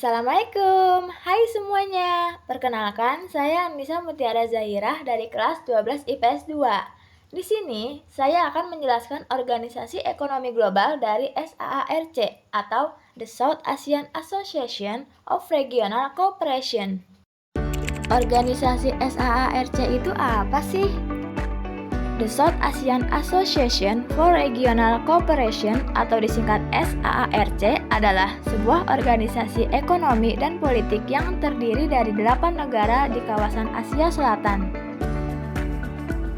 Assalamualaikum, hai semuanya. Perkenalkan, saya Anissa Mutiara Zahirah dari kelas 12 IPS 2. Di sini, saya akan menjelaskan Organisasi Ekonomi Global dari SAARC atau The South Asian Association of Regional Cooperation. Organisasi SAARC itu apa sih? The South Asian Association for Regional Cooperation atau disingkat SAARC adalah sebuah organisasi ekonomi dan politik yang terdiri dari 8 negara di kawasan Asia Selatan.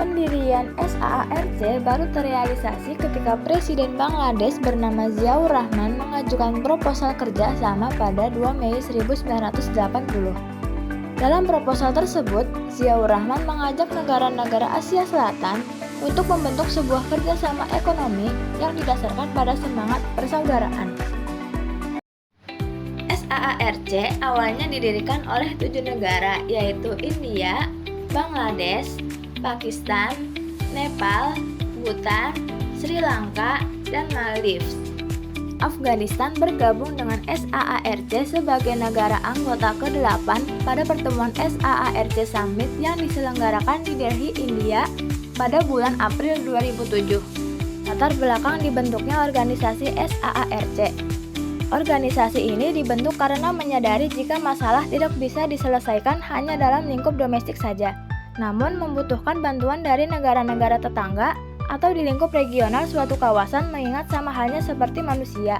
Pendirian SAARC baru terrealisasi ketika Presiden Bangladesh bernama Ziaur Rahman mengajukan proposal kerjasama pada 2 Mei 1980. Dalam proposal tersebut, Ziaur Rahman mengajak negara-negara Asia Selatan untuk membentuk sebuah kerjasama ekonomi yang didasarkan pada semangat persaudaraan. SAARC awalnya didirikan oleh 7 negara, yaitu India, Bangladesh, Pakistan, Nepal, Bhutan, Sri Lanka, dan Maldives. Afghanistan bergabung dengan SAARC sebagai negara anggota ke-8 pada pertemuan SAARC Summit yang diselenggarakan di Delhi, India pada bulan April 2007. Latar belakang dibentuknya organisasi SAARC. Organisasi ini dibentuk karena menyadari jika masalah tidak bisa diselesaikan hanya dalam lingkup domestik saja, namun membutuhkan bantuan dari negara-negara tetangga atau di lingkup regional suatu kawasan, mengingat sama halnya seperti manusia.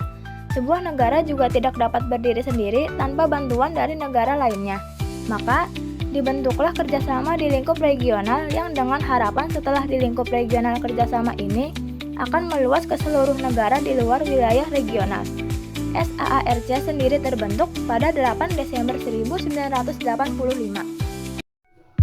Sebuah negara juga tidak dapat berdiri sendiri tanpa bantuan dari negara lainnya. Maka, dibentuklah kerjasama di lingkup regional yang dengan harapan setelah di lingkup regional kerjasama ini akan meluas ke seluruh negara di luar wilayah regional. SAARC sendiri terbentuk pada 8 Desember 1985.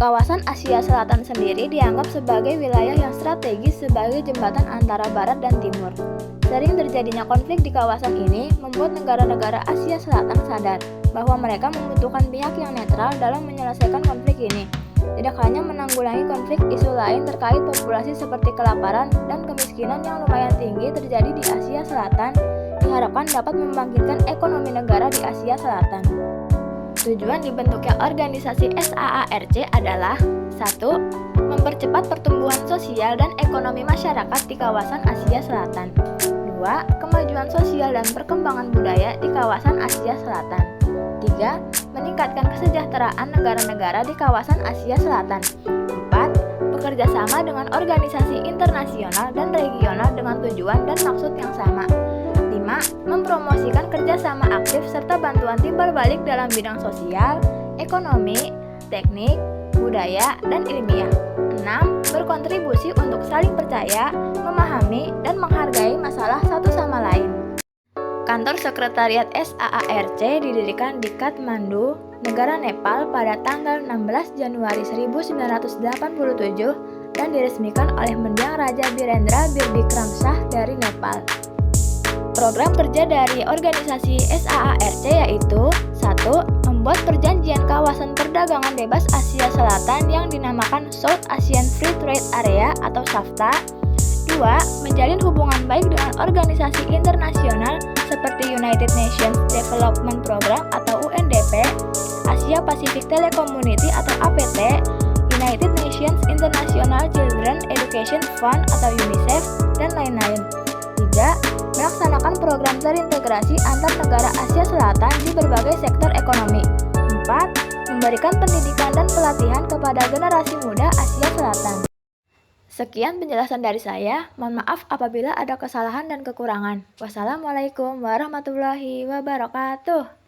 Kawasan Asia Selatan sendiri dianggap sebagai wilayah yang strategis sebagai jembatan antara Barat dan Timur. Sering terjadinya konflik di kawasan ini membuat negara-negara Asia Selatan sadar bahwa mereka membutuhkan pihak yang netral dalam menyelesaikan konflik ini. Tidak hanya menanggulangi konflik, isu lain terkait populasi seperti kelaparan dan kemiskinan yang lumayan tinggi terjadi di Asia Selatan diharapkan dapat membangkitkan ekonomi negara di Asia Selatan. Tujuan dibentuknya organisasi SAARC adalah 1. Mempercepat pertumbuhan sosial dan ekonomi masyarakat di kawasan Asia Selatan. 2. Kemajuan sosial dan perkembangan budaya di kawasan Asia Selatan. 3. Meningkatkan kesejahteraan negara-negara di kawasan Asia Selatan. 4. Bekerja sama dengan organisasi internasional dan regional dengan tujuan dan maksud yang sama. 5. Mempromosikan kerjasama aktif serta bantuan timbal balik dalam bidang sosial, ekonomi, teknik, budaya, dan ilmiah. 6. Berkontribusi untuk saling percaya, memahami, dan menghargai masalah satu sama lain. Kantor Sekretariat SAARC didirikan di Kathmandu, negara Nepal pada tanggal 16 Januari 1987 dan diresmikan oleh Mendiang Raja Birendra Birdikram Shah dari Nepal. Program kerja dari organisasi SAARC yaitu 1. Membuat perjanjian kawasan perdagangan bebas Asia Selatan yang dinamakan South Asian Free Trade Area atau SAFTA. 2. Menjalin hubungan baik dengan organisasi internasional seperti United Nations Development Program atau UNDP, Asia Pacific Telecommunity atau APT, United Nations International Children Education Fund atau UNICEF, dan lain-lain. 3. Melaksanakan program terintegrasi antar negara Asia Selatan di berbagai sektor ekonomi. 4. Memberikan pendidikan dan pelatihan kepada generasi muda Asia Selatan. Sekian penjelasan dari saya. Mohon maaf apabila ada kesalahan dan kekurangan. Wassalamualaikum warahmatullahi wabarakatuh.